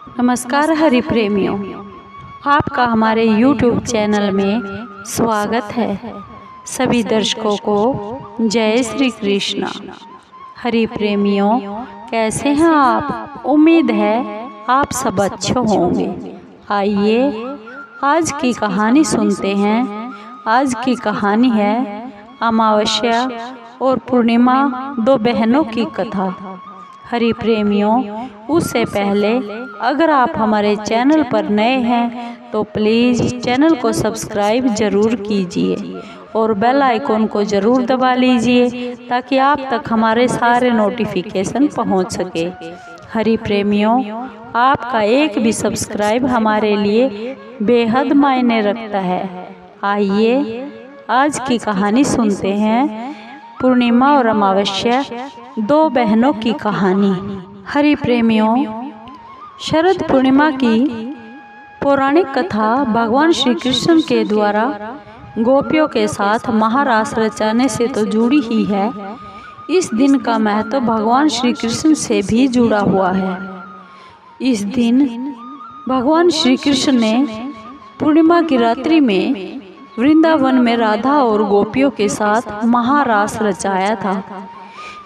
नमस्कार हरि प्रेमियों, आपका हमारे YouTube चैनल में स्वागत है। सभी दर्शकों को जय श्री कृष्णा। हरि प्रेमियों, कैसे हैं आप? उम्मीद है आप सब अच्छे होंगे। आइए आज की कहानी सुनते हैं। आज की कहानी है अमावस्या और पूर्णिमा, दो बहनों की कथा। हरि प्रेमियों, उससे पहले अगर आप हमारे चैनल पर नए हैं तो प्लीज़ चैनल को सब्सक्राइब ज़रूर कीजिए और बेल आइकॉन को ज़रूर दबा लीजिए ताकि आप तक हमारे सारे नोटिफिकेशन पहुंच सके। हरि प्रेमियों, आपका एक भी सब्सक्राइब हमारे लिए बेहद मायने रखता है। आइए आज की कहानी सुनते हैं। पूर्णिमा और अमावस्या, दो बहनों की कहानी। हरि प्रेमियों, शरद पूर्णिमा की पौराणिक कथा भगवान श्री कृष्ण के द्वारा गोपियों के साथ महारास रचाने से तो जुड़ी ही है। इस दिन का महत्व भगवान श्री कृष्ण से भी जुड़ा हुआ है। इस दिन भगवान श्री कृष्ण ने पूर्णिमा की रात्रि में वृंदावन में राधा और गोपियों के साथ महारास रचाया था,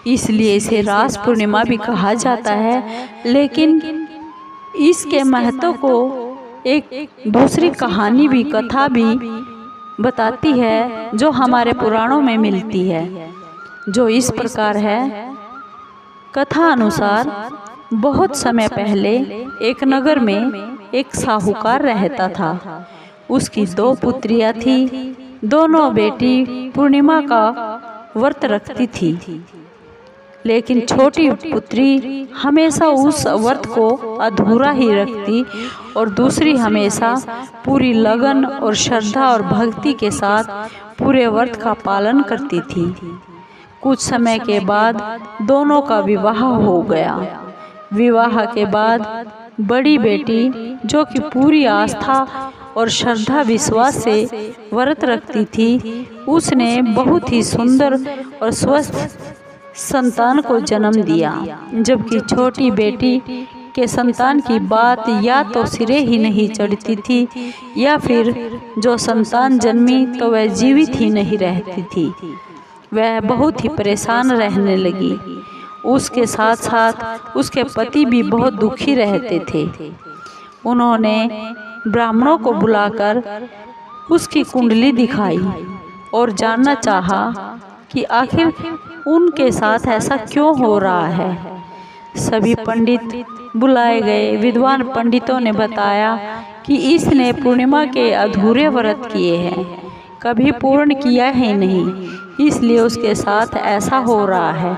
इसलिए इसे रास पूर्णिमा भी कहा जाता है। लेकिन इसके महत्व को एक दूसरी कहानी भी, कथा भी बताती है जो हमारे पुराणों में मिलती है, जो इस प्रकार है। कथा अनुसार बहुत समय पहले एक नगर में एक साहूकार रहता था। उसकी दो पुत्रियां थी। दोनों बेटी पूर्णिमा का व्रत रखती थी, लेकिन छोटी पुत्री हमेशा उस व्रत को अधूरा ही रखती और दूसरी हमेशा पूरी लगन और श्रद्धा और भक्ति के साथ पूरे व्रत का पालन करती थी। कुछ समय के बाद दोनों का विवाह हो गया। विवाह के बाद बड़ी बेटी, जो कि पूरी आस्था और श्रद्धा विश्वास से व्रत रखती थी, उसने बहुत ही सुंदर और स्वस्थ संतान को जन्म दिया, जबकि छोटी बेटी के संतान की बात या तो सिरे ही नहीं चढ़ती थी, या फिर जो संतान जन्मी तो वह जीवित ही नहीं रहती थी। वह बहुत ही परेशान रहने लगी। उसके साथ साथ उसके पति भी बहुत दुखी रहते थे। उन्होंने ब्राह्मणों को बुलाकर उसकी कुंडली दिखाई और जानना चाहा कि आखिर उनके साथ ऐसा क्यों हो रहा है। सभी पंडित बुलाए गए। विद्वान पंडितों ने बताया कि इसने पूर्णिमा के अधूरे व्रत किए हैं, कभी पूर्ण किया ही नहीं, इसलिए उसके साथ ऐसा हो रहा है।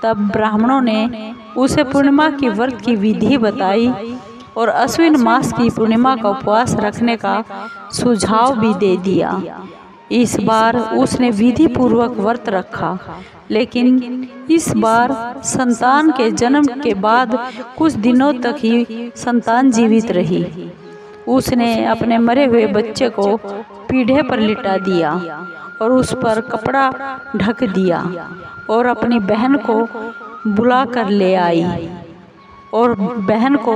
तब ब्राह्मणों ने उसे पूर्णिमा की व्रत की विधि बताई और अश्विन मास की पूर्णिमा का उपवास रखने का सुझाव भी दे दिया। इस बार उसने विधि पूर्वक व्रत रखा, लेकिन इस बार संतान के जन्म के बाद कुछ दिनों तक ही संतान जीवित रही। उसने अपने मरे हुए बच्चे को पीढ़े पर लिटा दिया और उस पर कपड़ा ढक दिया और अपनी बहन को बुला कर ले आई और बहन को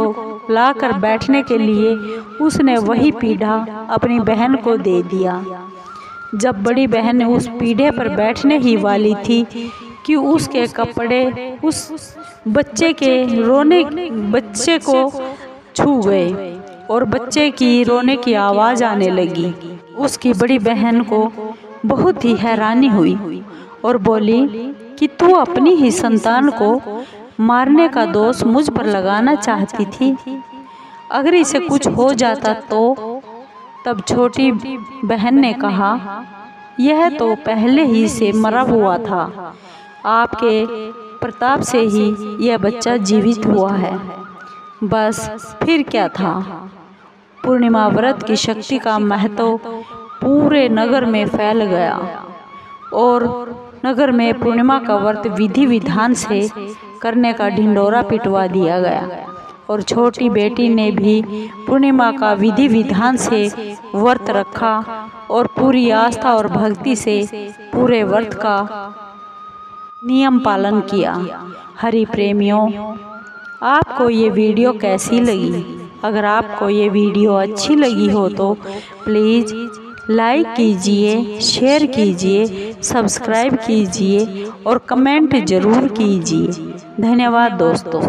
लाकर बैठने के लिए उसने वही पीढ़ा अपनी बहन को दे दिया। जब बड़ी बहन ने उस पीढ़े पर बैठने ही वाली थी कि उसके कपड़े उस बच्चे को छू गए और बच्चे की रोने की आवाज़ आने लगी। उसकी बड़ी बहन को बहुत ही हैरानी हुई और बोली कि तू अपनी ही संतान को मारने का दोष मुझ पर लगाना चाहती थी। अगर इसे कुछ हो जाता तो? तब छोटी बहन ने कहा, यह तो पहले ही से मरा हुआ था, आपके प्रताप से ही यह बच्चा जीवित हुआ है, बस फिर क्या था। पूर्णिमा व्रत की शक्ति का महत्व पूरे नगर में फैल गया और नगर में पूर्णिमा का व्रत विधि विधान से करने का ढिंढोरा पिटवा दिया गया और छोटी बेटी ने भी पूर्णिमा का विधि विधान से व्रत रखा और पूरी आस्था और भक्ति से पूरे व्रत का नियम पालन किया। हरि प्रेमियों, आपको ये वीडियो कैसी लगी? अगर आपको ये वीडियो अच्छी लगी हो तो प्लीज़ लाइक कीजिए, शेयर कीजिए, सब्सक्राइब कीजिए और कमेंट ज़रूर कीजिए। धन्यवाद दोस्तों।